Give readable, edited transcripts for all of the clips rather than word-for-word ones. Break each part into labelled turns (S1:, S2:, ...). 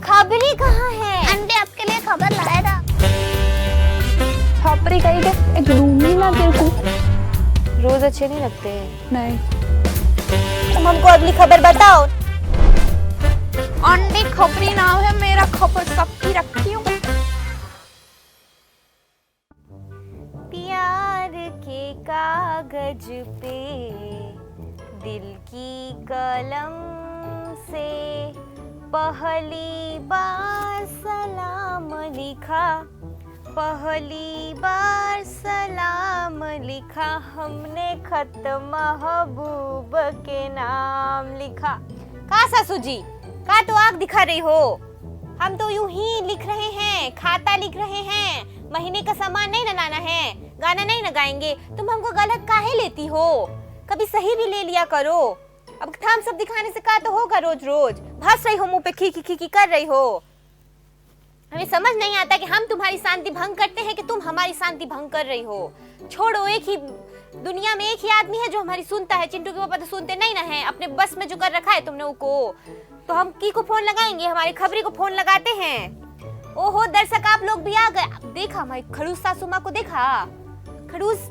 S1: खबरी कहाँ है? आंटी आपके लिए खबर लाया था।
S2: छापरी कहीं के एक लूंगी ना तेरे को।
S1: रोज अच्छे नहीं लगते।
S2: नहीं,
S1: तुम हमको अगली खबर बताओ।
S2: आंटी खबरी नाम है मेरा, खबर सबकी रखती हूँ।
S1: प्यार के कागज पे दिल की कलम से पहली बार सलाम लिखा, पहली बार सलाम लिखा हमने, खत महबूब के नाम लिखा। का सासू जी, का तो आग दिखा रही हो? हम तो यूं ही लिख रहे हैं, खाता लिख रहे हैं। महीने का सामान नहीं न लाना है, गाना नहीं न गाएंगे। तुम हमको गलत काहे लेती हो? कभी सही भी ले लिया करो। अब थाम सब दिखाने से का तो होगा? रोज रोज भस रही हो, मुंह पे खी खी कर रही हो। हमें समझ नहीं आता कि हम तुम्हारी शांति भंग करते हैं कि तुम हमारी शांति भंग कर रही हो। छोड़ो, एक ही दुनिया में एक ही आदमी है जो हमारी सुनता है। चिंटू के पापा तो सुनते नहीं ना है। अपने बस में जो कर रखा है तुमने उनको, तो हम की को फोन लगाएंगे? हमारी खबरी को फोन लगाते हैं। ओहो दर्शक, आप लोग भी आ गए। देखा हमारी खड़ूस सासू माँ को? देखा खड़ूस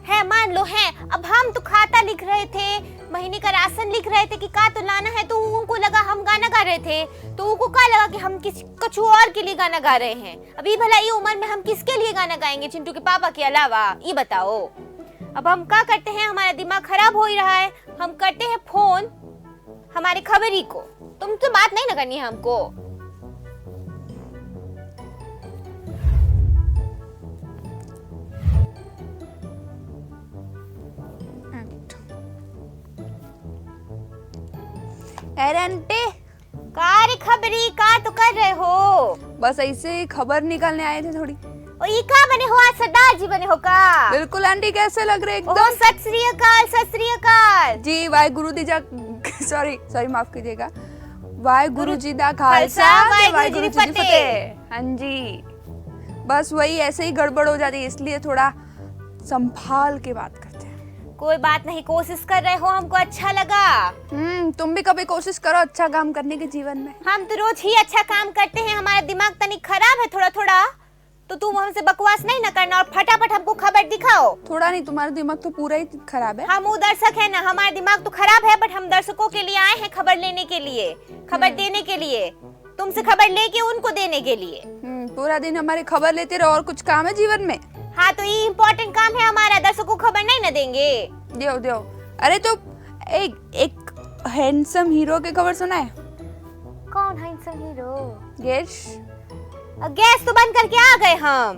S1: है, मान लो है। अब हम तो खाता लिख रहे थे, महीने का राशन लिख रहे थे कि का तो लाना है, तो उनको लगा हम गाना गा रहे थे। तो उनको क्या लगा कि हम कुछ और के लिए गाना गा रहे हैं। अभी भला ये उम्र में हम किसके लिए गाना गाएंगे चिंटू के पापा के अलावा? ये बताओ। अब हम क्या करते हैं? हमारा दिमाग खराब हो ही रहा है। हम करते हैं फोन हमारे खबरी को। तुम तो बात नहीं ना करनी है हमको।
S2: अरे आंटी,
S1: का रे खबरी, का तो कर रहे हो?
S2: बस ऐसे ही खबर निकालने आए थे थोड़ी।
S1: और ये का बने हो? आज सरदार जी बने हो का?
S2: बिल्कुल आंटी, कैसे लग रहे एकदम?
S1: सत श्री अकाल, सत श्री अकाल
S2: जी। वाहेगुरु जी जा सॉरी माफ कीजिएगा। वाहेगुरु जी दा खालसा, वाहेगुरु जी दी फतेह। हाँ जी, बस वही ऐसे ही गड़बड़ हो जाती है, इसलिए थोड़ा संभाल के बात करते हैं।
S1: कोई बात नहीं, कोशिश कर रहे हो, हमको अच्छा लगा।
S2: तुम भी कभी कोशिश करो अच्छा काम करने के जीवन में।
S1: हम तो रोज ही अच्छा काम करते हैं। हमारा दिमाग तनिक खराब है थोड़ा थोड़ा, तो तुम हमसे बकवास नहीं ना करना और फटाफट हमको खबर दिखाओ।
S2: थोड़ा नहीं, तुम्हारा दिमाग तो पूरा ही खराब है।
S1: हम वो दर्शक है ना, हमारा दिमाग तो खराब है, बट हम दर्शकों के लिए आए हैं, खबर लेने के लिए, खबर देने के लिए, तुमसे खबर लेके उनको देने के लिए।
S2: पूरा दिन हमारी खबर लेते रहो, और कुछ काम है जीवन में?
S1: हाँ, तो ये इम्पोर्टेंट काम है हमारा। दर्शकों को खबर नहीं ना देंगे?
S2: दो। अरे तो एक हैंडसम हीरो की खबर सुना है?
S1: कौन हैंडसम हीरो?
S2: गैस
S1: तो बंद करके आ गए हम।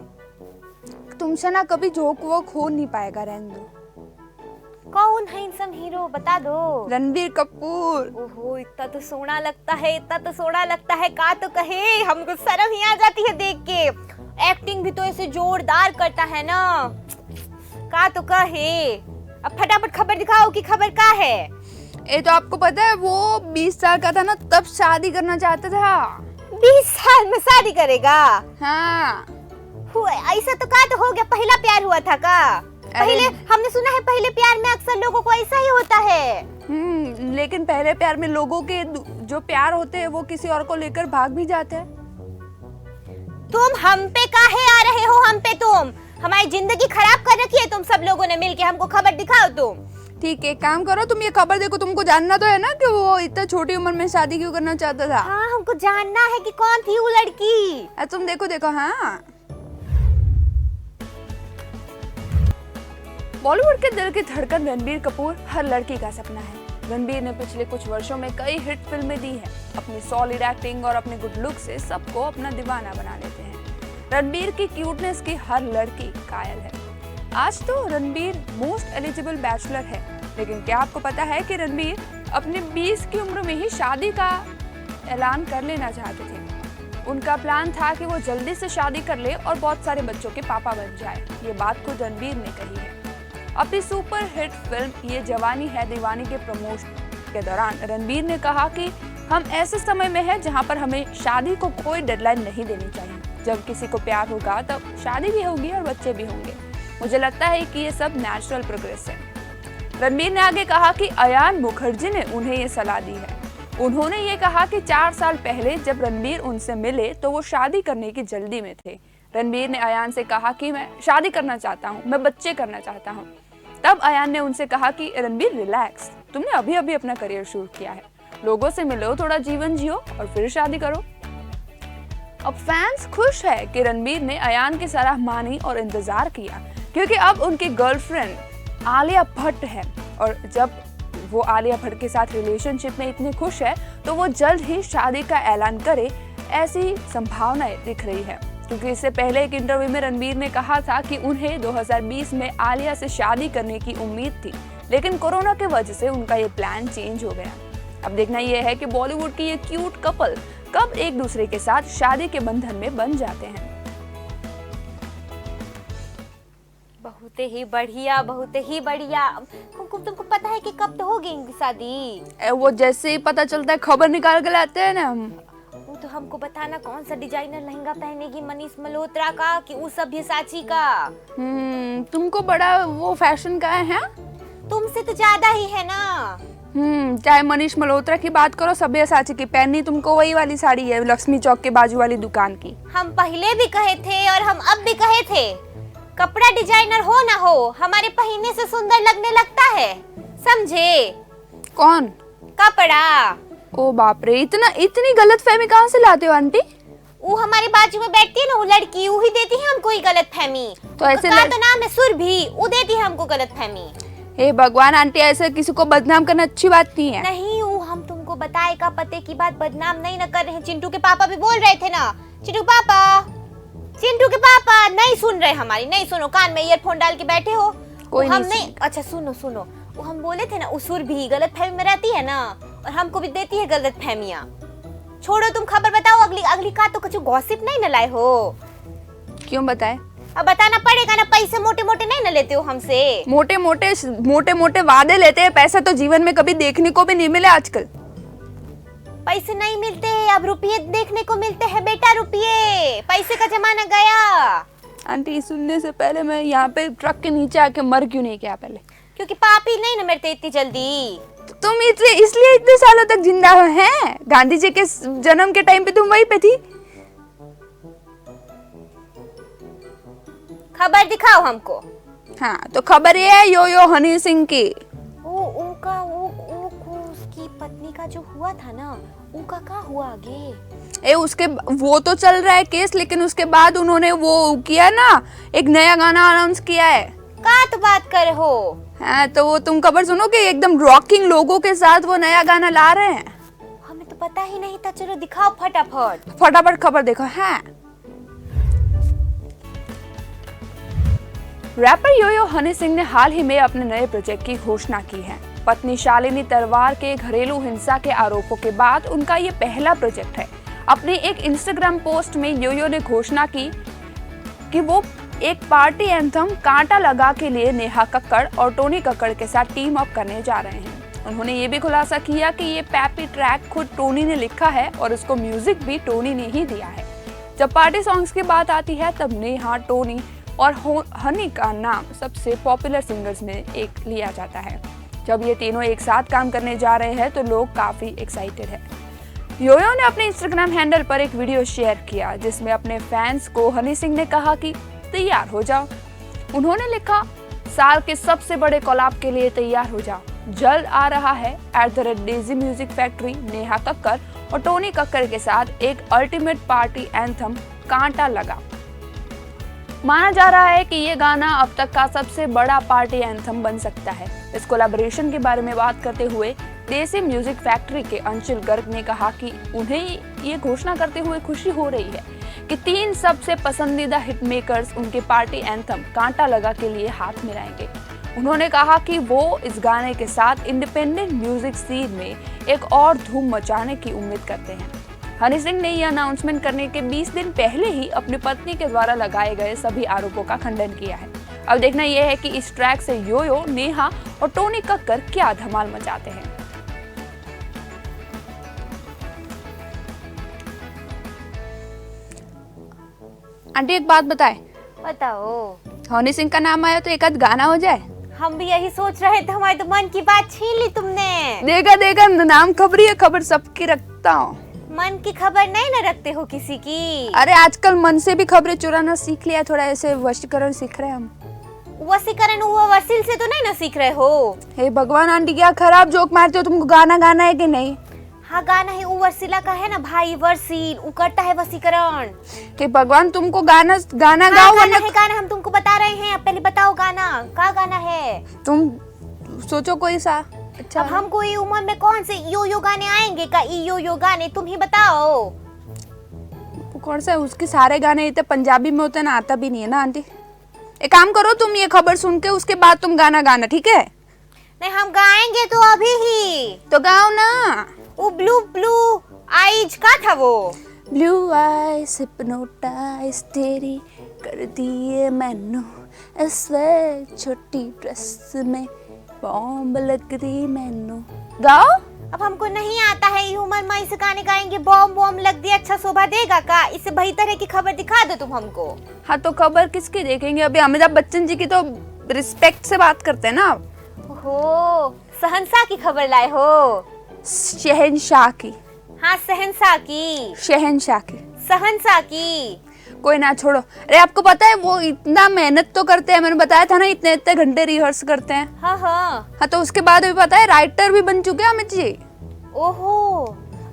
S2: तुमसे ना कभी जोक वोक हो नहीं पाएगा, रहने दो।
S1: कौन हैंडसम हीरो बता दो।
S2: रणबीर कपूर।
S1: ओहो, इतना तो सोना लगता है, इतना तो सोना लगता है, का तो कहे, हमको शर्म ही आ जाती है देख के। एक्टिंग भी तो ऐसे जोरदार करता है ना, का तो कहे। अब फटाफट खबर दिखाओ कि खबर का है।
S2: ये तो आपको पता है, वो 20 साल का था ना, तब शादी करना चाहता था।
S1: 20 साल में शादी करेगा?
S2: हाँ।
S1: ऐसा तो का तो हो गया, पहला प्यार हुआ था का? पहले हमने सुना है पहले प्यार में अक्सर लोगों को ऐसा ही होता है।
S2: लेकिन पहले प्यार में लोगों के जो प्यार होते हैं वो किसी और को लेकर भाग भी जाते हैं।
S1: तुम हम पे काहे आ रहे हो? हम पे तुम हमारी जिंदगी खराब कर रखी है तुम सब लोगों ने मिलके। हमको खबर दिखाओ तुम।
S2: ठीक है, काम करो, तुम ये खबर देखो। तुमको जानना तो है ना कि वो इतना छोटी उम्र में शादी क्यों करना चाहता था।
S1: हाँ, हमको जानना है कि कौन थी वो लड़की।
S2: तुम देखो। हाँ, बॉलीवुड के दिल की धड़कन रणबीर कपूर हर लड़की का सपना है। रणबीर ने पिछले कुछ वर्षों में कई हिट फिल्में दी हैं। अपनी सॉलिड एक्टिंग और अपने गुड लुक से सबको अपना दीवाना बना लेते हैं। रणबीर की क्यूटनेस की हर लड़की कायल है। आज तो रणबीर मोस्ट एलिजिबल बैचलर है, लेकिन क्या आपको पता है कि रणबीर अपने 20 की उम्र में ही शादी का ऐलान कर लेना चाहते थे। उनका प्लान था कि वो जल्दी से शादी कर ले और बहुत सारे बच्चों के पापा बन जाए। ये बात खुद रणबीर ने कही है। अपनी सुपर हिट फिल्म ये जवानी है दीवानी के प्रमोशन के दौरान रणबीर ने कहा कि हम ऐसे समय में हैं जहां पर हमें शादी को कोई डेडलाइन नहीं देनी चाहिए। जब किसी को प्यार होगा तब शादी भी होगी और बच्चे भी होंगे। मुझे लगता है कि ये सब नेचुरल प्रोग्रेस है। रणबीर ने आगे कहा कि अयान मुखर्जी ने उन्हें ये सलाह दी है। उन्होंने ये कहा कि 4 साल पहले जब रणबीर उनसे मिले तो वो शादी करने की जल्दी में थे। रणबीर ने अयान से कहा कि मैं शादी करना चाहता हूँ, मैं बच्चे करना चाहता हूँ। तब अयान ने उनसे कहा कि रणबीर रिलैक्स, तुमने अभी अभी अपना करियर शुरू किया है, लोगों से मिलो, थोड़ा जीवन जियो और फिर शादी करो। अब फैंस खुश है कि रणबीर ने अयान की सलाह मानी और इंतजार किया, क्योंकि अब उनकी गर्लफ्रेंड आलिया भट्ट है और जब वो आलिया भट्ट के साथ रिलेशनशिप में इतने खुश है तो वो जल्द ही शादी का ऐलान करे, ऐसी संभावनाएं दिख रही है। क्योंकि इससे पहले एक इंटरव्यू में रणबीर ने कहा था कि उन्हें 2020 में आलिया से शादी करने की उम्मीद थी, लेकिन कोरोना की वजह से उनका ये प्लान चेंज हो गया। अब देखना यह है कि बॉलीवुड की ये क्यूट कपल कब एक दूसरे के साथ शादी के बंधन में बन जाते हैं।
S1: बहुत ही बढ़िया, बहुत ही बढ़िया। तुमको पता है कि कब तो होगी इनकी शादी?
S2: वो जैसे ही पता चलता है खबर निकाल के लाते हैं ना हम।
S1: वो तो हमको बताना कौन सा डिजाइनर लहंगा पहनेगी, मनीष मल्होत्रा का कि उस सब्यसाची का?
S2: तुमको बड़ा वो फैशन का है?
S1: तुमसे तो ज्यादा ही है ना।
S2: चाहे मनीष मल्होत्रा की बात करो, सब्यसाची की पहननी तुमको वही वाली साड़ी है, लक्ष्मी चौक के बाजू वाली दुकान की।
S1: हम पहले भी कहे थे और हम अब भी कहे थे, कपड़ा डिजाइनर हो ना हो, हमारे पहनने से सुंदर लगने लगता है, समझे?
S2: कौन?
S1: कपड़ा।
S2: ओ बाप रे, इतनी गलतफहमी कहाँ से लाते हो आंटी?
S1: वो हमारे बाजू में बैठती है ना, वो लड़की, वो ही देती है हमको ये गलतफहमी।
S2: तो ऐसे
S1: तो नाम है सुरभि, वो देती है हमको गलतफहमी।
S2: हे भगवान आंटी, ऐसे किसी को बदनाम करना अच्छी बात नहीं है।
S1: नहीं, वो हम तुमको बताए का पते की बात बदनाम नहीं न कर रहे हैं। चिंटू के पापा भी बोल रहे थे ना, चिंटू के पापा नहीं सुन रहे हमारी, नहीं सुनो, कान में ईयरफोन डाल के बैठे हो।
S2: कोई
S1: हम
S2: नहीं।
S1: अच्छा सुनो, वो हम बोले थे ना, उसूर भी गलतफहमी में रहती है ना, और हमको भी देती है गलतफहमियां। छोड़ो, तुम खबर बताओ अगली का। तो कुछ गॉसिप नहीं न लाए हो?
S2: क्यों बताए?
S1: अब बताना पड़ेगा ना, पैसे मोटे मोटे नहीं न लेते हो हमसे?
S2: मोटे मोटे वादे लेते हैं, पैसा तो जीवन में कभी देखने को भी नहीं मिले आजकल।
S1: पैसे नहीं मिलते, अब रुपये देखने को मिलते हैं बेटा, रुपये, पैसे का जमाना गया।
S2: आंटी, सुनने से पहले मैं यहाँ पे ट्रक के नीचे आके मर क्यों नहीं गया पहले?
S1: क्योंकि पापी नहीं न मरते इतनी जल्दी।
S2: तो तुम इसलिए इतने सालों तक जिंदा हो हैं? गांधी जी के जन्म के टाइम पे तुम वहीं पे थी।
S1: खबर दिखाओ हमको।
S2: हाँ, तो खबर ये है यो हनी सिंह की।
S1: उसकी पत्नी का जो हुआ था ना, उनका क्या हुआ आगे?
S2: उसके वो तो चल रहा है केस, लेकिन उसके बाद उन्होंने वो किया ना, एक नया गाना अनाउंस किया है।
S1: का तो बात कर हो?
S2: हाँ, तो वो तुम खबर सुनो कि एकदम रॉकिंग लोगों के साथ वो नया गाना ला रहे हैं।
S1: हमें तो पता ही नहीं था। चलो दिखाओ
S2: फटाफट खबर देखो। हाँ, रैपर यो हनी सिंह ने हाल ही में अपने नए प्रोजेक्ट की घोषणा की है। पत्नी शालिनी तरवार के घरेलू हिंसा के आरोपों के बाद उनका ये पहला प्रोजेक्ट है। अपने एक इंस्टाग्राम पोस्ट में योयो ने घोषणा की कि वो एक पार्टी एंथम कांटा लगा के लिए नेहा कक्कड़ और टोनी कक्कड़ के साथ टीम अप करने जा रहे हैं। उन्होंने ये भी खुलासा किया कि ये पैपी ट्रैक खुद टोनी ने लिखा है और इसको म्यूजिक भी टोनी ने ही दिया है। जब पार्टी सॉन्ग्स की बात आती है तब नेहा, टोनी और हनी का नाम सबसे पॉपुलर सिंगर्स में एक लिया जाता है। जब ये तीनों एक साथ काम करने जा रहे हैं तो लोग काफी एक्साइटेड है। योयो ने अपने इंस्टाग्राम हैंडल पर एक वीडियो शेयर किया जिसमें अपने फैंस को हनी सिंह ने कहा कि तैयार हो जाओ। उन्होंने लिखा, साल के सबसे बड़े कोलैब के लिए तैयार हो जाओ, जल्द आ रहा है @Daisy music factory Neha Kakkar और टोनी कक्कड़ के साथ एक अल्टीमेट पार्टी एंथम कांटा लगा। माना जा रहा है कि ये गाना अब तक का सबसे बड़ा पार्टी एंथम बन सकता है। इस कोलैबोरेशन के बारे में बात करते हुए देसी म्यूजिक फैक्ट्री के अंशुल गर्ग ने कहा कि उन्हें ये घोषणा करते हुए खुशी हो रही है कि 3 सबसे पसंदीदा हिट मेकर्स उनके पार्टी एंथम कांटा लगा के लिए हाथ मिलाएंगे। उन्होंने कहा कि वो इस गाने के साथ इंडिपेंडेंट म्यूजिक सीन में एक और धूम मचाने की उम्मीद करते हैं। हनी सिंह ने यह अनाउंसमेंट करने के 20 दिन पहले ही अपनी पत्नी के द्वारा लगाए गए सभी आरोपों का खंडन किया है। अब देखना यह है कि इस ट्रैक से योयो, नेहा और टोनी कक्कड़ क्या धमाल मचाते हैं। आंटी, एक बात बताए।
S1: बताओ।
S2: हनी सिंह का नाम आया तो एक आध गाना हो जाए।
S1: हम भी यही सोच रहे थे, हमारे तो मन की बात छीन ली तुमने।
S2: देखा देखा, नाम खबरी है, खबर सबकी रखता हूँ।
S1: मन की खबर नहीं ना रखते हो किसी की।
S2: अरे आजकल मन से भी खबरें चुराना सीख लिया, थोड़ा ऐसे वशीकरण सीख रहे हैं हम।
S1: वसीकरण हुआ, वसील से तो नहीं ना सीख रहे हो।
S2: हे भगवान आंटी, क्या खराब जोक मारते हो, तुमको गाना गाना है कि नहीं?
S1: हाँ गाना है, वो वसीला का है ना भाई, वर्सील, वो करता है वसीकरण।
S2: हे भगवान, तुमको गाना गाना
S1: हाँ,
S2: गाओ,
S1: गाना है, गाना हम तुमको बता रहे हैं, पहले बताओ गाना क्या गाना है।
S2: तुम सोचो कोई सा अच्छा।
S1: अब हमको ये उम्र में कौन से यो यो गाने आएंगे का, यो यो गाने तुम ही बताओ।
S2: कौन सा? उसके सारे गाने इतने पंजाबी में होते हैं ना, आता भी नहीं है ना आंटी। एक काम करो, तुम ये खबर सुन के उसके बाद तुम गाना गाना, ठीक है?
S1: नहीं हम गाएंगे तो अभी ही।
S2: तो गाओ ना।
S1: वो ब्लू ब्लू आईज का था वो।
S2: ब्लू आईज हिप्नोटाइज तेरी कर दिए मैनू, इस छोटी ड्रेस में बॉम्ब लग रही मैनू। गाओ।
S1: अब हमको नहीं आता है, ये उम्र में इसे गाने गाएंगे, बॉम्ब बॉम्ब लग दिया, अच्छा शोभा देगा का? इससे बेहतर है कि खबर दिखा दो तुम हमको।
S2: हाँ तो खबर किसकी देखेंगे? अभी अमिताभ बच्चन जी की तो रिस्पेक्ट से बात करते हैं ना।
S1: हो, शहंशाह की खबर लाए हो?
S2: शहंशाह की।
S1: हाँ शहंशाह की।
S2: शहंशाह की।
S1: शहंशाह की।
S2: कोई ना, छोड़ो। अरे आपको पता है वो इतना मेहनत तो करते हैं, मैंने बताया था ना, इतने इतने घंटे रिहर्स करते हैं।
S1: हाँ हाँ।
S2: हाँ तो उसके बाद भी पता है राइटर भी बन चुके हैं अमित जी।
S1: ओहो,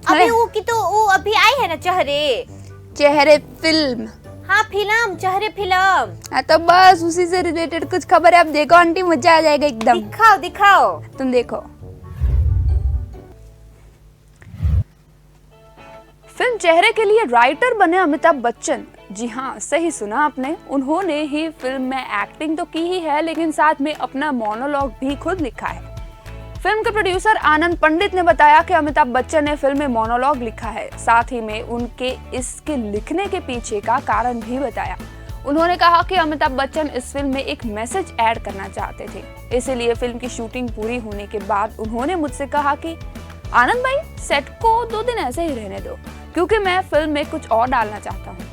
S1: अभी वो की तो वो अभी आई है ना
S2: चेहरे फिल्म।
S1: हाँ फिल्म, चेहरे फिल्म।
S2: हाँ तो बस उसी से रिलेटेड कुछ खबर है, आप देखो आंटी, मजा आ जाएगा एकदम।
S1: दिखाओ दिखाओ।
S2: तुम देखो। फिल्म चेहरे के लिए राइटर बने अमिताभ बच्चन। जी हाँ, सही सुना आपने, उन्होंने ही फिल्म में एक्टिंग तो की ही है, लेकिन साथ में अपना मोनोलॉग भी खुद लिखा है। फिल्म के प्रोड्यूसर आनंद पंडित ने बताया कि अमिताभ बच्चन ने फिल्म में मोनोलॉग लिखा है, साथ ही में उनके इसके लिखने के पीछे का कारण भी बताया। उन्होंने कहा कि अमिताभ बच्चन इस फिल्म में एक मैसेज ऐड करना चाहते थे, इसीलिए फिल्म की शूटिंग पूरी होने के बाद उन्होंने मुझसे कहा कि आनंद भाई, सेट को 2 दिन ऐसे ही रहने दो, क्योंकि मैं फिल्म में कुछ और डालना चाहता हूँ।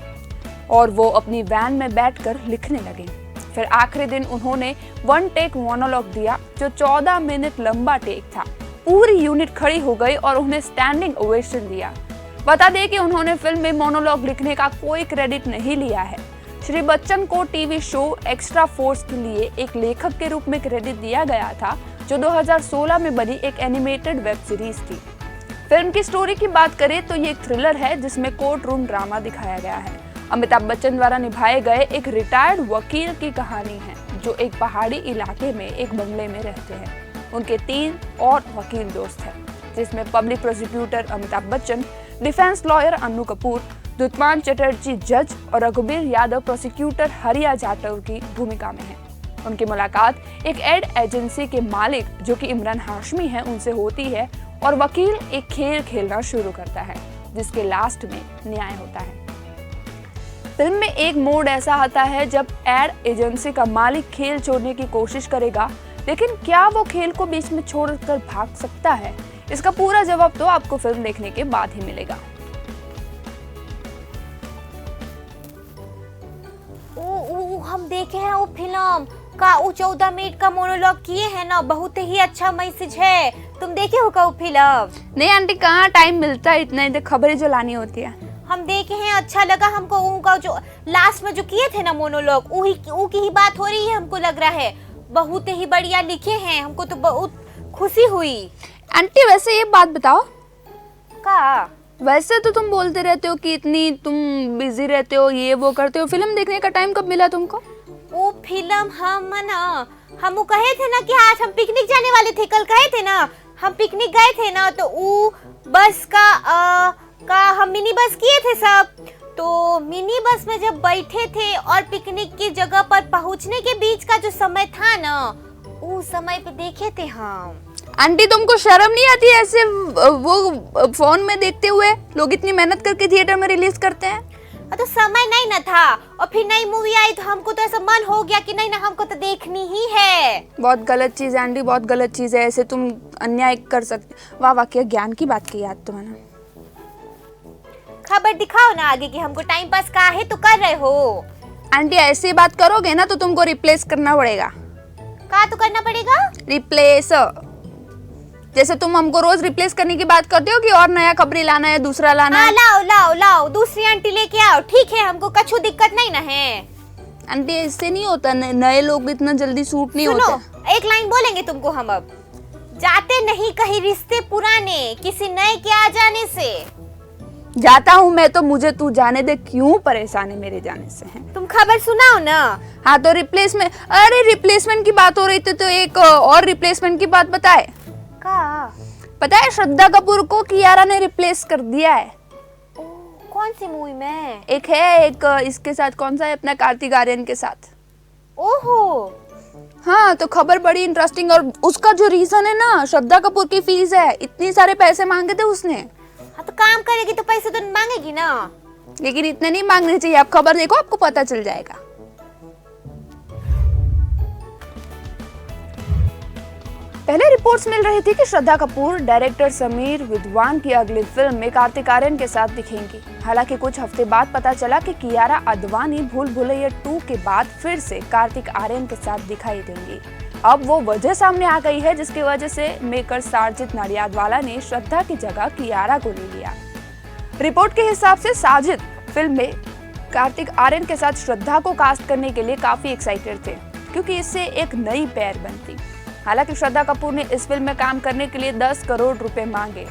S2: और वो अपनी वैन में बैठकर लिखने लगे। फिर आखिरी दिन उन्होंने 1 टेक मोनोलॉग दिया, जो 14 मिनट लंबा टेक था। पूरी यूनिट खड़ी हो गई और उन्हें स्टैंडिंग ओवेशन दिया। बता दें कि उन्होंने फिल्म में मोनोलॉग लिखने का कोई क्रेडिट नहीं लिया है। श्री बच्चन को टीवी शो एक्स्ट्रा फोर्स के लिए एक लेखक के रूप में क्रेडिट दिया गया था, जो 2016 में बनी एक एनिमेटेड वेब सीरीज थी। फिल्म की स्टोरी की बात करें तो ये एक थ्रिलर है जिसमें कोर्ट रूम ड्रामा दिखाया गया है। अमिताभ बच्चन द्वारा निभाए गए एक रिटायर्ड वकील की कहानी है, जो एक पहाड़ी इलाके में एक बंगले में रहते हैं। उनके 3 और वकील दोस्त हैं, जिसमें public prosecutor Amitabh Bachchan, defence lawyer Annu Kapoor, दुत्मान चटर्जी जज और रघुबीर यादव प्रोसिक्यूटर हरिया जाटव की भूमिका में है। उनकी मुलाकात एक एड एजेंसी के मालिक, जो कि इमरान हाशमी है, उनसे होती है और वकील एक खेल खेलना शुरू करता है, जिसके लास्ट में न्याय होता है। फिल्म में एक मोड ऐसा आता है जब एड एजेंसी का मालिक खेल छोड़ने की कोशिश करेगा, लेकिन क्या वो खेल को बीच में छोड़कर भाग सकता है? इसका पूरा जवाब तो आपको फिल्म देखने के बाद ही मिलेगा।
S1: हम देखे हैं वो फिल्म का, वो 14 मिनट का मोनोलॉग किए हैं ना, बहुत ही अच्छा मैसेज है। तुम देखे हो का वो फिल्म?
S2: नहीं आंटी, कहाँ टाइम मिलता है, इतना ही खबरें जो लानी होती है।
S1: हम देखे हैं, अच्छा लगा हमको। उनका जो लास्ट में जो किए थे ना मोनोलॉग, वो की ही बात हो रही है, हमको लग रहा है। बहुत ही बढ़िया लिखे हैं, हमको तो बहुत खुशी हुई।
S2: आंटी वैसे ये बात बताओ,
S1: का
S2: वैसे तो तुम बोलते रहते हो कि इतनी तुम बिजी रहते हो, ये वो करते हो, फिल्म देखने का टाइम कब मिला तुमको?
S1: वो फिल्म हम कहे थे ना कि आज हम पिकनिक जाने वाले थे, कल कहे थे ना हम पिकनिक गए थे ना, तो वो बस का हम मिनी बस किए थे सब। तो मिनी बस में जब बैठे थे और पिकनिक की जगह पर पहुंचने के बीच का जो समय था ना, उस समय पे देखे थे हम।
S2: आंटी तुमको शर्म नहीं आती ऐसे वो फोन में देखते हुए? लोग इतनी मेहनत करके थिएटर में रिलीज करते हैं।
S1: तो समय नहीं ना था, और फिर नई मूवी आई तो हमको तो ऐसा मन हो गया कि नहीं ना, हमको तो देखनी ही है।
S2: बहुत गलत चीज है आंटी, बहुत गलत चीज है, ऐसे तुम अन्याय कर सकते। वाह वाह, क्या ज्ञान की बात की याद तुमने।
S1: खबर दिखाओ ना आगे कि हमको टाइम पास का है तो कर रहे हो।
S2: आंटी ऐसी बात करोगे ना तो तुमको रिप्लेस करना पड़ेगा।
S1: का तो करना पड़ेगा?
S2: रिप्लेस, जैसे तुम हमको रोज रिप्लेस करने की बात करते हो कि और नया खबरी लाना है, दूसरा लाना है।
S1: लाओ लाओ लाओ, दूसरी आंटी लेके आओ, ठीक है, हमको कछु दिक्कत नहीं ना है।
S2: आंटी इससे नहीं होता, नए लोग इतना जल्दी सूट नहीं
S1: सुनो,
S2: होते।
S1: एक लाइन बोलेंगे तुमको हम अब। जाते नहीं कहीं रिश्ते पुराने, किसी नए के आ जाने से।
S2: जाता हूँ मैं तो मुझे तू जाने दे, क्यों परेशान है मेरे जाने से है?
S1: तुम खबर सुनाओ ना।
S2: हाँ तो रिप्लेसमेंट, अरे रिप्लेसमेंट की बात हो रही थी तो एक और रिप्लेसमेंट की बात बताए।
S1: का?
S2: पता है श्रद्धा कपूर को कियारा ने रिप्लेस कर दिया है।
S1: कौन सी मूवी में?
S2: एक इसके साथ, कौन सा है अपना, कार्तिक आर्यन के साथ।
S1: ओहो।
S2: हाँ तो खबर बड़ी इंटरेस्टिंग, और उसका जो रीजन है ना, श्रद्धा कपूर की फीस है, इतनी सारे पैसे मांगे थे उसने।
S1: हाँ तो काम करेगी तो पैसे तो मांगेगी ना।
S2: लेकिन इतने नहीं मांगने चाहिए, आप खबर देखो आपको पता चल जाएगा। पहले रिपोर्ट्स मिल रही थी कि श्रद्धा कपूर डायरेक्टर समीर विद्वान की अगली फिल्म में कार्तिक आर्यन के साथ दिखेंगी। हालांकि कुछ हफ्ते बाद पता चला कि कियारा आडवाणी भूल भुलैया 2 के बाद फिर से कार्तिक आर्यन के साथ दिखाई देंगी। अब वो वजह सामने आ गई है जिसकी वजह से मेकर साजिद नाडियाडवाला ने श्रद्धा की जगह कियारा को ले लिया। रिपोर्ट के हिसाब से साजिद फिल्म में कार्तिक आर्यन के साथ श्रद्धा को कास्ट करने के लिए काफी एक्साइटेड थे, क्योंकि इससे एक नई पेयर बनती। हालांकि श्रद्धा कपूर ने इस फिल्म में काम करने के लिए 10 करोड़ रुपए मांगे।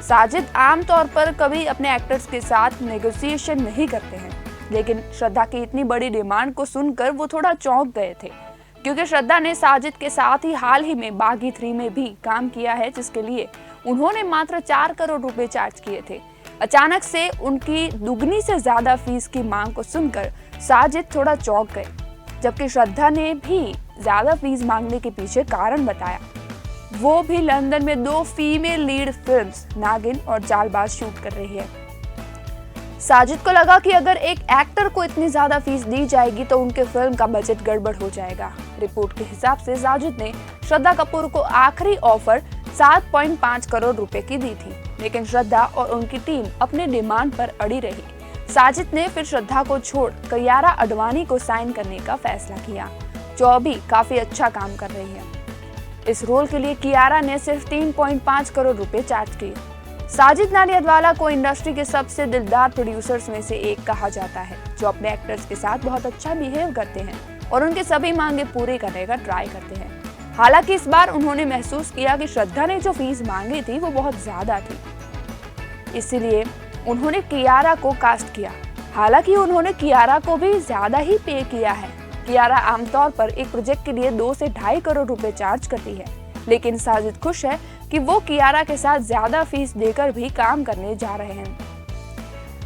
S2: साजिद आमतौर पर कभी अपने एक्टर्स के साथ नेगोशिएशन नहीं करते हैं, लेकिन श्रद्धा की इतनी बड़ी डिमांड को सुनकर वो थोड़ा चौंक गए थे, क्योंकि श्रद्धा ने साजिद के साथ ही हाल ही में बागी 3 में भी काम किया है, जिसके लिए उन्होंने मात्र 4 करोड़ रुपए चार्ज किए थे। अचानक से उनकी दुगनी से ज्यादा फीस की मांग को सुनकर साजिद थोड़ा चौंक गए, जबकि श्रद्धा ने भी ज्यादा फीस मांगने के पीछे कारण बताया। वो भी लंदन में 2 फीमेल लीड फिल्म्स नागिन और चालबाज शूट कर रही है। साजिद को लगा कि अगर एक एक्टर को इतनी ज्यादा फीस दी जाएगी तो उनके फिल्म का बजट गड़बड़ हो जाएगा। रिपोर्ट के हिसाब से साजिद ने श्रद्धा कपूर को आखिरी ऑफर 7.5 करोड़ रुपए की दी थी, लेकिन श्रद्धा और उनकी टीम अपने डिमांड पर अड़ी रही। साजिद ने फिर श्रद्धा को छोड़ कियारा आडवाणी को साइन करने का फैसला किया, जो अभी काफी अच्छा काम कर रही है। इस रोल के लिए कियारा ने सिर्फ 3.5 करोड़ रुपए चार्ज किए। साजिद नाडियाडवाला को इंडस्ट्री के सबसे दिलदार प्रोड्यूसर्स में से एक कहा जाता है, जो अपने एक्टर्स के साथ बहुत अच्छा बिहेव करते हैं और उनके सभी मांगे पूरे करने का ट्राई करते हैं। हालांकि इस बार उन्होंने महसूस किया कि श्रद्धा ने जो फीस मांगी थी वो बहुत ज्यादा थी, इसलिए उन्होंने कियारा को कास्ट किया। हालांकि उन्होंने कियारा को भी ज्यादा ही पे किया है। कियारा आमतौर पर एक प्रोजेक्ट के लिए 2 से 2.5 करोड़ रुपए चार्ज करती है, लेकिन साजिद खुश है कि वो कियारा के साथ ज्यादा फीस देकर भी काम करने जा रहे हैं।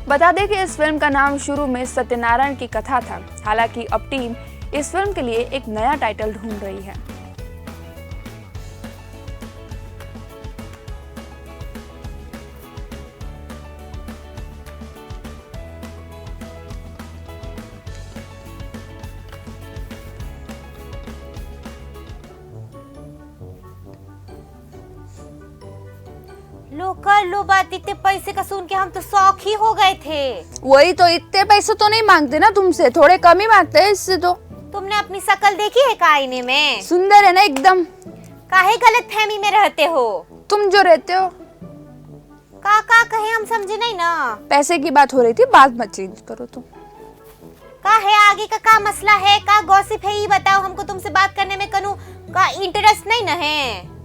S2: बता दें कि इस फिल्म का नाम शुरू में सत्यनारायण की कथा था। हालांकि अब टीम इस फिल्म के लिए एक नया टाइटल ढूंढ रही है।
S1: लो कर लो बात, इतने पैसे का सुन के हम तो शौक ही हो गए थे।
S2: वही तो, इतने पैसे तो नहीं मांगते ना तुमसे, थोड़े कम ही मांगते हैं इससे तो।
S1: तुमने अपनी शक्ल देखी है का आईने में?
S2: सुंदर है ना एकदम।
S1: काहे गलत फहमी में रहते हो?
S2: तुम जो रहते हो।
S1: का कहे हम समझे नहीं ना।
S2: पैसे की बात हो रही थी, बात मत चेंज करो तुम।
S1: का है आगे का मसला है, का गॉसिप है, ये बताओ हमको। तुमसे बात करने में कनु का इंटरेस्ट नहीं ना है।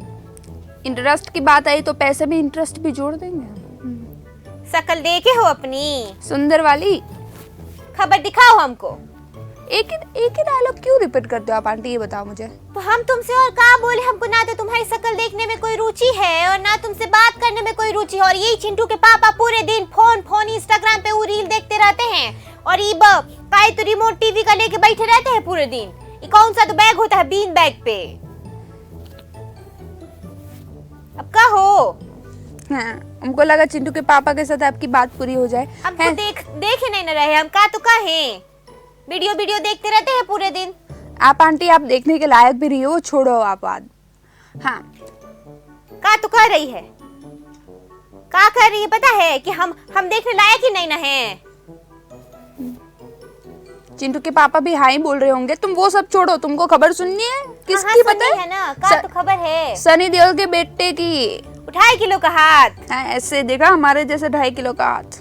S2: इंटरेस्ट की बात आई तो पैसे भी इंटरेस्ट भी जोड़ देंगे।
S1: शक्ल देखे हो अपनी
S2: सुंदर वाली?
S1: खबर दिखाओ हमको।
S2: एक ही डायलॉग क्यों रिपीट करते हो आप आंटी, ये बताओ मुझे।
S1: तो हम तुमसे और कहा बोले, हमको ना तो तुम्हारी शक्ल देखने में कोई रुचि है और ना तुमसे बात करने में कोई रुचि है। और यही चिंटू के पापा पूरे दिन फोन इंस्टाग्राम पे वो रील देखते रहते हैं, और ये काहे तो रिमोट टीवी का लेके बैठे रहते हैं पूरे दिन। ये कौन सा तो बैग होता है बीन बैग पे। अब का हो?
S2: हाँ, हमको लगा चिंटू के पापा के साथ आपकी बात पूरी हो जाए।
S1: हम तो देखे नहीं न रहे, हम का तो का है, वीडियो देखते रहते हैं पूरे दिन।
S2: आप आंटी, आप देखने के लायक भी रही हो, छोड़ो आप बात। हाँ,
S1: का तो कर रही है, का कर रही है पता है कि हम देखने लायक ही नहीं न है।
S2: चिंटू के पापा भी हाँ ही बोल रहे होंगे, तुम वो सब छोड़ो, तुमको खबर सुननी है? किसकी पता
S1: है ना, का तो खबर है
S2: सनी देओल के बेटे की।
S1: 2.5 किलो का हाथ।
S2: हाँ, ऐसे देखा, हमारे जैसे 2.5 किलो का हाथ।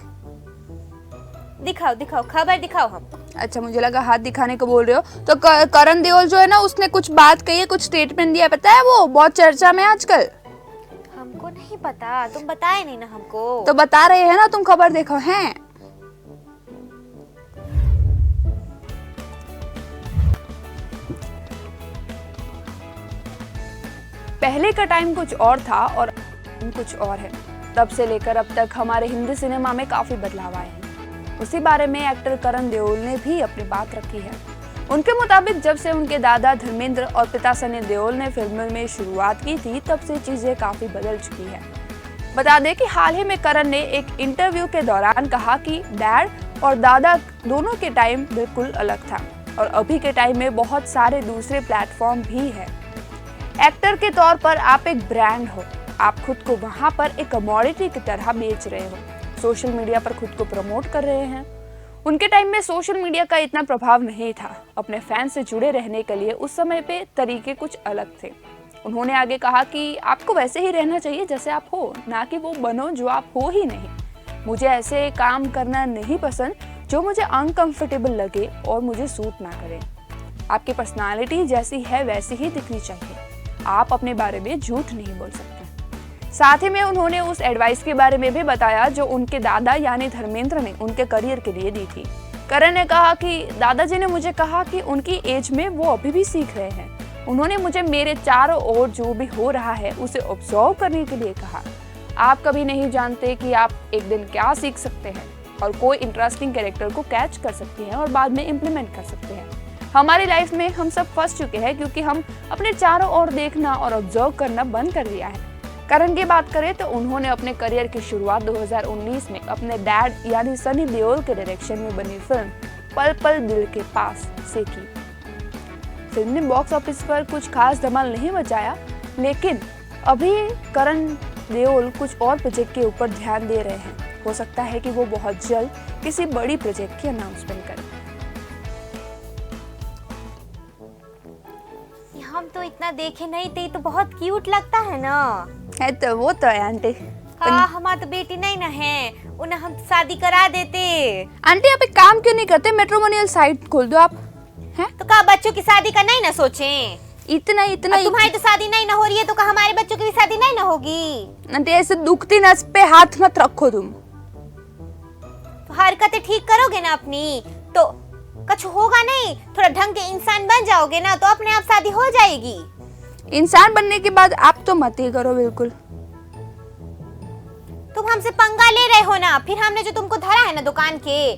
S1: दिखाओ दिखाओ, खबर दिखाओ हमको।
S2: अच्छा, मुझे लगा हाथ दिखाने को बोल रहे हो। तो करण देओल जो है ना, उसने कुछ बात कही है, कुछ स्टेटमेंट दिया है, पता है? वो बहुत चर्चा में आजकल।
S1: हमको नहीं पता, तुम बताए नहीं ना हमको।
S2: तो बता रहे हैं ना, तुम खबर देखो हैं। पहले का टाइम कुछ और था और कुछ और है। तब से लेकर अब तक हमारे हिंदी सिनेमा में काफी बदलाव आए हैं। उसी बारे में एक्टर करण देओल ने भी अपनी बात रखी है। उनके मुताबिक जब से उनके दादा धर्मेंद्र और पिता सनी देओल ने फिल्मों में शुरुआत की थी, तब से चीजें काफी बदल चुकी है। बता दें कि हाल ही में करण ने एक इंटरव्यू के दौरान कहा कि डैड और दादा दोनों के टाइम बिल्कुल अलग था और अभी के टाइम में बहुत सारे दूसरे प्लेटफॉर्म भी है। एक्टर के तौर पर आप एक ब्रांड हो, आप खुद को वहां पर एक कमोडिटी की तरह बेच रहे हो, सोशल मीडिया पर खुद को प्रमोट कर रहे हैं। उनके टाइम में सोशल मीडिया का इतना प्रभाव नहीं था। अपने फैन से जुड़े रहने के लिए उस समय पे तरीके कुछ अलग थे। उन्होंने आगे कहा कि आपको वैसे ही रहना चाहिए जैसे आप हो, ना कि वो बनो जो आप हो ही नहीं। मुझे ऐसे काम करना नहीं पसंद जो मुझे अनकंफर्टेबल लगे और मुझे सूट ना करे। आपकी पर्सनालिटी जैसी है वैसी ही दिखनी चाहिए। आप अपने बारे में झूठ नहीं बोल सकते। साथ ही में उन्होंने उस एडवाइस के बारे में भी बताया जो उनके दादा यानी धर्मेंद्र ने उनके करियर के लिए दी थी। करण ने कहा कि दादाजी ने मुझे कहा कि उनकी एज में वो अभी भी सीख रहे हैं। उन्होंने मुझे मेरे चारों ओर जो भी हो रहा है उसे ऑब्जर्व करने के लिए कहा। आप कभी नहीं जानते कि आप एक दिन क्या सीख सकते हैं और कोई इंटरेस्टिंग कैरेक्टर को कैच कर सकते हैं और बाद में इम्प्लीमेंट कर सकते हैं। हमारी लाइफ में हम सब फंस चुके हैं क्योंकि हम अपने चारों ओर देखना और ऑब्जर्व करना बंद कर दिया है। करण की बात करें तो उन्होंने अपने करियर की शुरुआत 2019 में अपने डैड यानी सनी देओल के डायरेक्शन में बनी फिल्म पल पल दिल के पास से की। फिल्म ने बॉक्स ऑफिस पर कुछ खास धमाल नहीं मचाया, लेकिन अभी करण देओल कुछ और प्रोजेक्ट के ऊपर ध्यान दे रहे हैं। हो सकता है कि वो बहुत जल्द किसी बड़ी प्रोजेक्ट की अनाउंसमेंट करें।
S1: हम तो इतना देखे नहीं थे, तो बहुत क्यूट लगता है ना।
S2: है तो वो तो है आंटी।
S1: हाँ, हमारा तो बेटी नहीं ना है, उन्हें हम शादी करा देते।
S2: आंटी आप एक काम क्यों नहीं करते, मैट्रिमोनियल साइट खोल दो आप। हैं?
S1: तो क्या बच्चों की शादी का नहीं ना सोचें?
S2: इतना
S1: तुम्हारी तो शादी नहीं ना हो रही है, तो क्या हमारे बच्चों की भी शादी नहीं ना होगी?
S2: आंटी ऐसे दुखती नस पे हाथ मत रखो तुम।
S1: तो हरकतें ठीक करोगे ना अपनी तो कुछ होगा नहीं। थोड़ा ढंग के इंसान बन जाओगे ना तो अपने आप शादी हो जाएगी।
S2: इंसान बनने के बाद आप तो मत ही करो बिल्कुल।
S1: तुम हमसे पंगा ले रहे हो ना, फिर हमने जो तुमको धरा है ना दुकान के,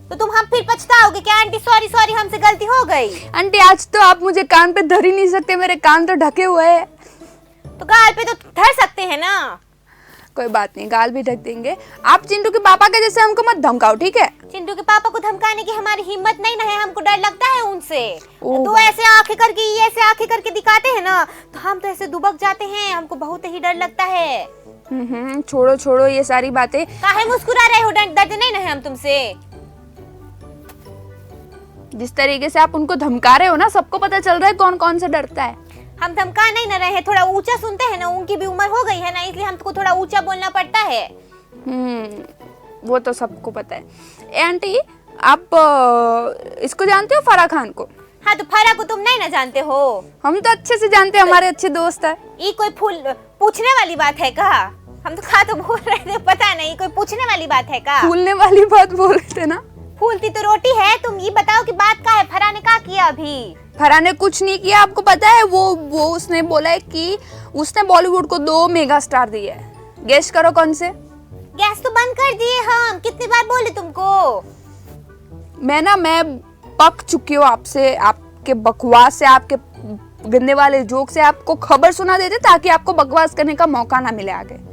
S1: तो तुम हम फिर पछताओगे क्या? आंटी सॉरी सॉरी, हमसे गलती हो गई।
S2: आंटी आज तो आप मुझे कान पे धर ही नहीं सकते, मेरे कान तो ढके हुए हैं।
S1: तो गाल पे तो धर सकते हैं ना।
S2: कोई बात नहीं, गाल भी ढक देंगे। आप चिंटू के पापा के जैसे हमको मत धमकाओ, ठीक है?
S1: चिंटू के पापा को धमकाने की हमारी हिम्मत नहीं ना है, हमको डर लगता है उनसे। तो ऐसे आंखें करके ऐसे आंखें करके दिखाते हैं ना, तो हम तो ऐसे दुबक जाते हैं, हमको बहुत ही डर लगता है।
S2: छोड़ो छोड़ो ये सारी बातें।
S1: काहे मुस्कुरा रहे हो? डरते नहीं ना है हम तुमसे।
S2: जिस तरीके से आप उनको धमका रहे हो ना, सबको पता चल रहा है कौन कौन से डरता है। हम
S1: धमका नहीं ना रहे, थोड़ा ऊंचा सुनते हैं ना, उनकी भी उम्र हो गई है ना, इसलिए हमको थोड़ा ऊंचा बोलना पड़ता है।
S2: वो तो सबको पता है। आंटी आप इसको जानते हो, फराह खान को?
S1: हाँ, तो फराह को तुम नहीं ना जानते हो?
S2: हम तो अच्छे से जानते हैं, हमारे अच्छे दोस्त है।
S1: ये कोई फूल पूछने वाली बात है का? हम तो खा तो बोल रहे थे, पता नहीं कोई पूछने वाली बात है का?
S2: फूलने वाली बात बोल रहे थे ना।
S1: फूलती तो रोटी है। तुम ये बताओ कि बात का है? फराह ने क्या किया अभी?
S2: फराह ने कुछ नहीं किया, आपको पता है। वो उसने बोला है कि उसने बॉलीवुड को 2 मेगा स्टार दिए हैं। गेस करो कौन से?
S1: गैस तो बंद कर दिए हम, कितनी बार बोले तुमको?
S2: मैं पक चुकी हूँ आपसे, आपके बकवास से, आपके गंदे वाले जोक से। आपको खबर सुना देते ताकि आपको बकवास करने का मौका ना मिले आगे।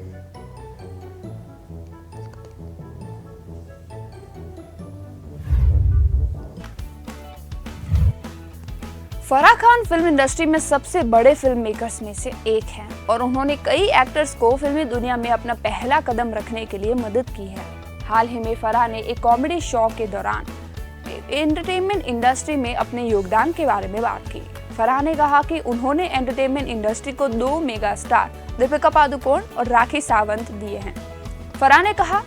S2: फराह खान फिल्म इंडस्ट्री में सबसे बड़े फिल्म मेकर्स में से एक हैं और उन्होंने कई एक्टर्स को फिल्मी दुनिया में अपना पहला कदम रखने के लिए मदद की है। हाल ही में फराह ने एक कॉमेडी शो के दौरान एंटरटेनमेंट इंडस्ट्री में अपने योगदान के बारे में बात की। फरहान ने कहा कि उन्होंने एंटरटेनमेंट इंडस्ट्री को 2 मेगा स्टार दीपिका पादुकोण और राखी सावंत दिए हैं। फरहान ने कहा,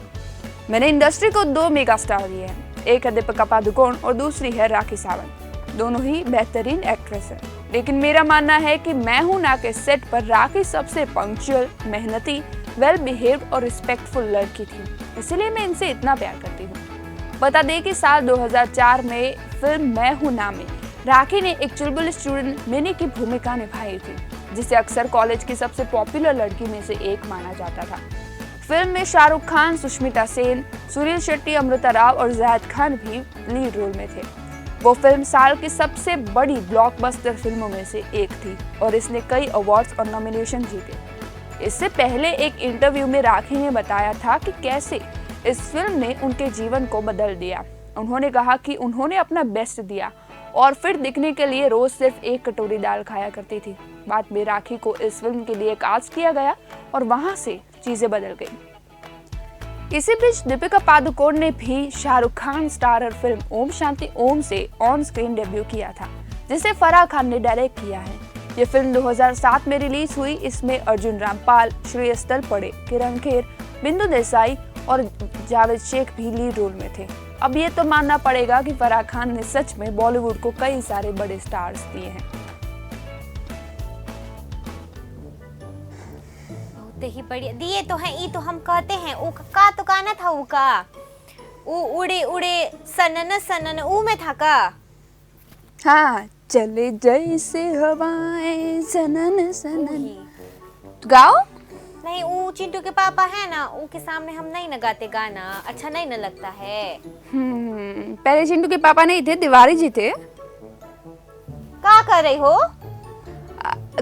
S2: मैंने इंडस्ट्री को 2 मेगा स्टार दिए हैं, एक है दीपिका पादुकोण और दूसरी है राखी सावंत। दोनों ही बेहतरीन एक्ट्रेस हैं, लेकिन मेरा मानना है कि मैं हूं ना के सेट पर राखी सबसे पंक्चुअल, मेहनती, वेल बिहेव्ड और रिस्पेक्टफुल लड़की थी, इसलिए मैं इनसे इतना प्यार करती हूँ। बता दें कि साल 2004 में फिल्म मैं हूं ना में राखी ने एक चुलबुल स्टूडेंट मिनी की भूमिका निभाई थी, जिसे अक्सर कॉलेज की सबसे पॉपुलर लड़की में से एक माना जाता था। फिल्म में शाहरुख खान, सुष्मिता सेन, सुनील शेट्टी, अमृता राव और जायद खान भी लीड रोल में थे। वो फिल्म साल की सबसे बड़ी ब्लॉकबस्टर फिल्मों में से एक थी और इसने कई अवार्ड्स और नॉमिनेशन जीते। इससे पहले एक इंटरव्यू में राखी ने बताया था कि कैसे इस फिल्म ने उनके जीवन को बदल दिया। उन्होंने कहा कि उन्होंने अपना बेस्ट दिया और फिर दिखने के लिए रोज सिर्फ 1 कटोरी दाल खाया करती थी। बाद में राखी को इस फिल्म के लिए कास्ट किया गया और वहां से चीजें बदल गई। इसी बीच दीपिका पादुकोण ने भी शाहरुख खान स्टारर फिल्म ओम शांति ओम से ऑन स्क्रीन डेब्यू किया था, जिसे फराह खान ने डायरेक्ट किया है। ये फिल्म 2007 में रिलीज हुई। इसमें अर्जुन रामपाल, श्रेयस तलपड़े, किरण खेर, बिंदु देसाई और जावेद शेख भी लीड रोल में थे। अब ये तो मानना पड़ेगा कि फराह खान ने सच में बॉलीवुड को कई सारे बड़े स्टार्स दिए हैं।
S1: बहुत ही बढ़िया दिए तो हैं, ई तो हम कहते हैं। ऊ का तो गाना था, ऊ का ऊ उड़े उड़े सनन सनन ऊ में था का?
S2: हाँ, चले जैसे हवाएं सनन सनन। तो गाओ।
S1: नहीं, ऊ चिंटू के पापा है ना, ऊ के सामने हम नहीं न गाते गाना, अच्छा नहीं न लगता है।
S2: पहले चिंटू के पापा नहीं थे, तिवारी जी थे।
S1: क्या कर रही हो?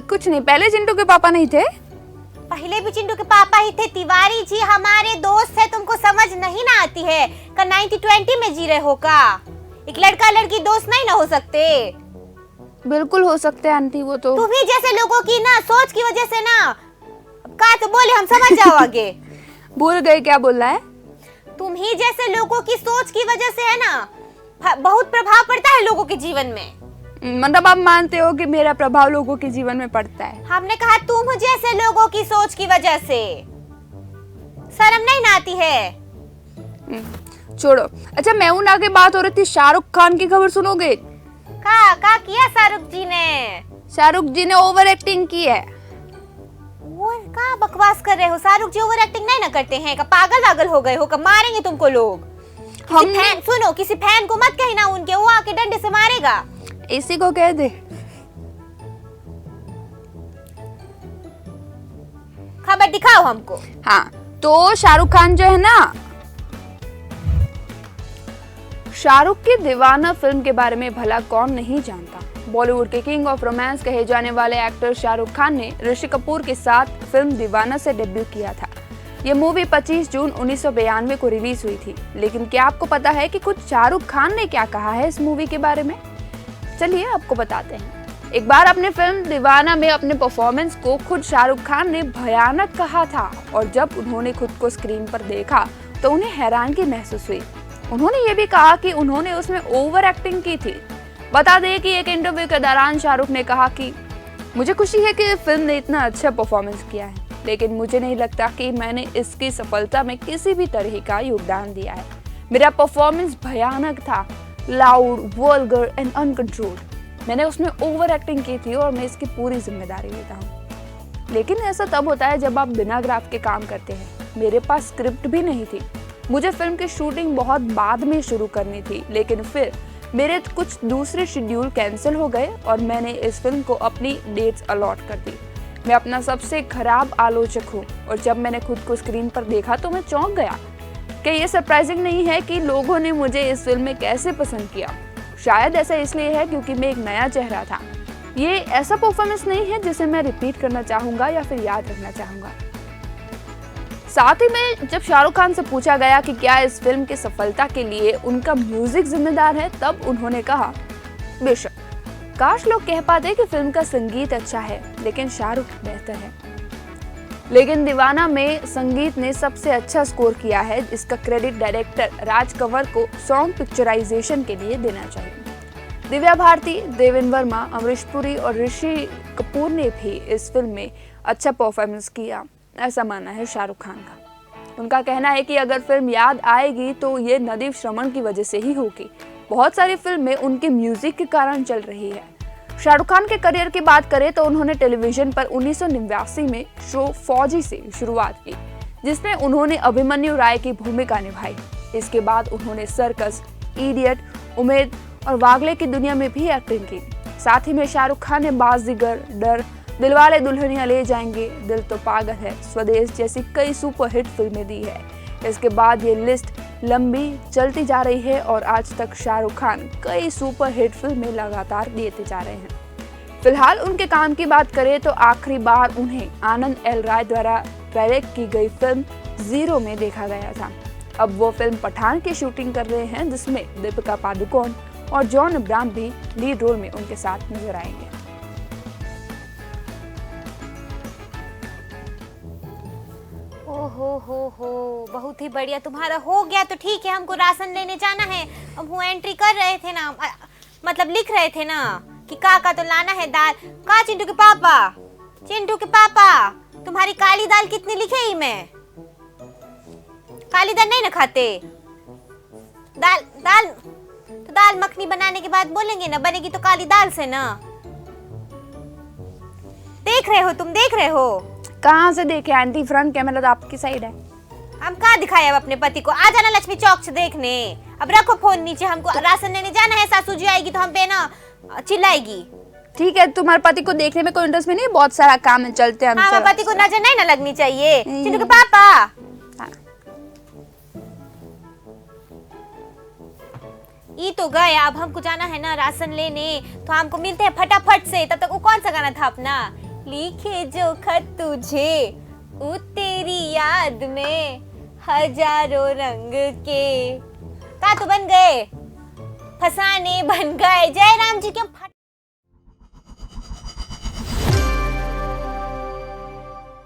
S2: कुछ नहीं, पहले चिंटू के पापा नहीं थे।
S1: पहले भी चिंटू के पापा ही थे। तिवारी जी हमारे दोस्त है, तुमको समझ नहीं ना आती है का 90-20 में जी रहे हो का? एक लड़का लड़की दोस्त नहीं ना हो सकते?
S2: बिल्कुल हो सकते हैं आंटी, वो तो
S1: तुम्ही जैसे लोगों की ना सोच की वजह से ना, का तो बोले हम समझ जाओ आगे।
S2: भूल गए क्या बोल रहा है?
S1: तुम ही जैसे लोगों की सोच की वजह से है ना बहुत प्रभाव पड़ता है लोगों के जीवन में।
S2: मतलब आप मानते हो कि मेरा प्रभाव लोगों के जीवन में पड़ता है?
S1: हमने कहा तुम जैसे लोगों की सोच की वजह से। शर्म नहीं ना आती है?
S2: छोड़ो। अच्छा, मैं हूं ना की बात हो रही थी, शाहरुख खान की खबर सुनोगे?
S1: का किया शाहरुख जी ने?
S2: शाहरुख जी ने ओवर एक्टिंग की है।
S1: वो का बकवास कर रहे हो? शाहरुख जी ओवर एक्टिंग नहीं ना करते हैं का? पागल हो गए हो का? मारेंगे तुमको लोग। किसी फैन को मत कहना उनके, वो आके डंडे से मारेगा।
S2: इसी को कह दे।
S1: खबर दिखाओ हमको।
S2: हाँ, तो शाहरुख खान जो है ना, शाहरुख की दीवाना फिल्म के बारे में भला कौन नहीं जानता। बॉलीवुड के किंग ऑफ रोमांस कहे जाने वाले एक्टर शाहरुख खान ने ऋषि कपूर के साथ फिल्म दीवाना से डेब्यू किया था। ये मूवी 25 जून 1992 को रिलीज हुई थी। लेकिन क्या आपको पता है कि खुद शाहरुख खान ने क्या कहा है इस मूवी के बारे में? चलिए आपको बताते हैं। एक बार अपने फिल्म दीवाना में अपने परफॉर्मेंस को खुद शाहरुख खान ने भयानक कहा था और जब उन्होंने खुद को स्क्रीन पर देखा तो उन्हें हैरानगी महसूस हुई। उन्होंने ये भी कहा कि उन्होंने उसमें ओवर एक्टिंग की थी। बता दें कि एक इंटरव्यू के दौरान शाहरुख ने कहा कि मुझे खुशी है कि फिल्म ने इतना अच्छा परफॉर्मेंस किया है, लेकिन मुझे नहीं लगता कि मैंने इसकी सफलता में किसी भी तरह का योगदान दिया है। मेरा परफॉर्मेंस भयानक था, लाउड, वल्गर एंड अनकंट्रोल्ड। मैंने उसमें ओवर एक्टिंग की थी और मैं इसकी पूरी जिम्मेदारी लेता हूँ। लेकिन ऐसा तब होता है जब आप बिना ग्राफ के काम करते हैं। मेरे पास स्क्रिप्ट भी नहीं थी। मुझे फिल्म की शूटिंग बहुत बाद में शुरू करनी थी, लेकिन फिर मेरे कुछ दूसरे शेड्यूल कैंसिल हो गए और मैंने इस फिल्म को अपनी डेट्स अलॉट कर दी। मैं अपना सबसे खराब आलोचक हूँ और जब मैंने खुद को स्क्रीन पर देखा तो मैं चौंक गया कि ये सरप्राइजिंग नहीं है कि लोगों ने मुझे इस फिल्म में कैसे पसंद किया। शायद ऐसा इसलिए है क्योंकि मैं एक नया चेहरा था। ये ऐसा परफॉर्मेंस नहीं है जिसे मैं रिपीट करना चाहूँगा या फिर याद रखना चाहूँगा। साथ ही में जब शाहरुख खान से पूछा गया कि क्या इस फिल्म की सफलता के लिए उनका म्यूजिक जिम्मेदार है, तब उन्होंने कहा, बेशक, काश लोग कह पाते कि फिल्म का संगीत अच्छा है, लेकिन शाहरुख बेहतर है। लेकिन दीवाना में संगीत ने सबसे अच्छा स्कोर किया है, जिसका क्रेडिट डायरेक्टर राज कंवर को सॉन्ग पिक्चराइजेशन के लिए देना चाहिए। दिव्या भारती, देवेन वर्मा, अमरीश पुरी और ऋषि कपूर ने भी इस फिल्म में अच्छा परफॉर्मेंस किया, ऐसा मानना है शाहरुख खान का। उनका कहना है कि अगर फिल्म याद आएगी तो ये नदीम श्रवण की वजह से ही होगी। बहुत सारी फिल्में उनके म्यूजिक के कारण चल रही है। शाहरुख खान के करियर की बात करें तो उन्होंने टेलीविजन पर 1989 में शो फौजी से शुरुआत की, जिसमें उन्होंने अभिमन्यु राय की भूमिका निभाई। इसके बाद उन्होंने सर्कस, इडियट, उम्मीद और वागले की दुनिया में भी एक्टिंग की। साथ ही में शाहरुख खान ने बाजीगर, डर, दिलवाले दुल्हनिया ले जाएंगे, दिल तो पागल है, स्वदेश जैसी कई सुपरहिट फिल्में दी है। इसके बाद ये लिस्ट लंबी चलती जा रही है और आज तक शाहरुख खान कई सुपरहिट फिल्में लगातार देते जा रहे हैं। फिलहाल उनके काम की बात करें तो आखिरी बार उन्हें आनंद एल राय द्वारा डायरेक्ट की गई फिल्म जीरो में देखा गया था। अब वो फिल्म पठान की शूटिंग कर रहे हैं, जिसमें दीपिका पादुकोण और जॉन अब्राहम भी लीड रोल में उनके साथ नजर आएंगे।
S1: हो बहुत ही बढ़िया, तुम्हारा हो गया तो ठीक है। हमको राशन लेने जाना है। अब वो एंट्री कर रहे थे ना, मतलब लिख रहे थे ना कि का तो लाना है दाल। का चिंटू के पापा, चिंटू के पापा, तुम्हारी काली दाल कितनी लिखे ही में? काली दाल नहीं ना खाते? दाल दाल तो दाल मखनी बनाने के बाद बोलेंगे ना, बनेगी तो काली दाल से ना। देख रहे हो तुम, देख रहे हो?
S2: कहाँ से देखे आंटी? फ्रंट कैमरा तो आपकी साइड है।
S1: हम कहाँ दिखाए अब अपने पति को? आ जाना लक्ष्मी चौक से देखने। अब रखो फोन नीचे, हमको राशन लेने जाना है। सासू जी आएगी तो हम पे ना चिल्लाएगी।
S2: ठीक है, तुम्हारे पति को देखने में कोई इंटरेस्ट में नहीं, बहुत सारा काम है, चलते हैं।
S1: हाँ, पति को नजर नहीं ना लगनी चाहिए। चिंटू के पापा,
S2: हाँ।
S1: ये तो गए, अब हमको जाना है ना राशन लेने, तो हमको मिलते हैं फटाफट से। तब तक वो कौन सा गाना था अपना, लिखे जो खत तुझे वो तेरी याद में हजारों रंग के, का तो बन गए, फसाने बन गए। जय राम जी के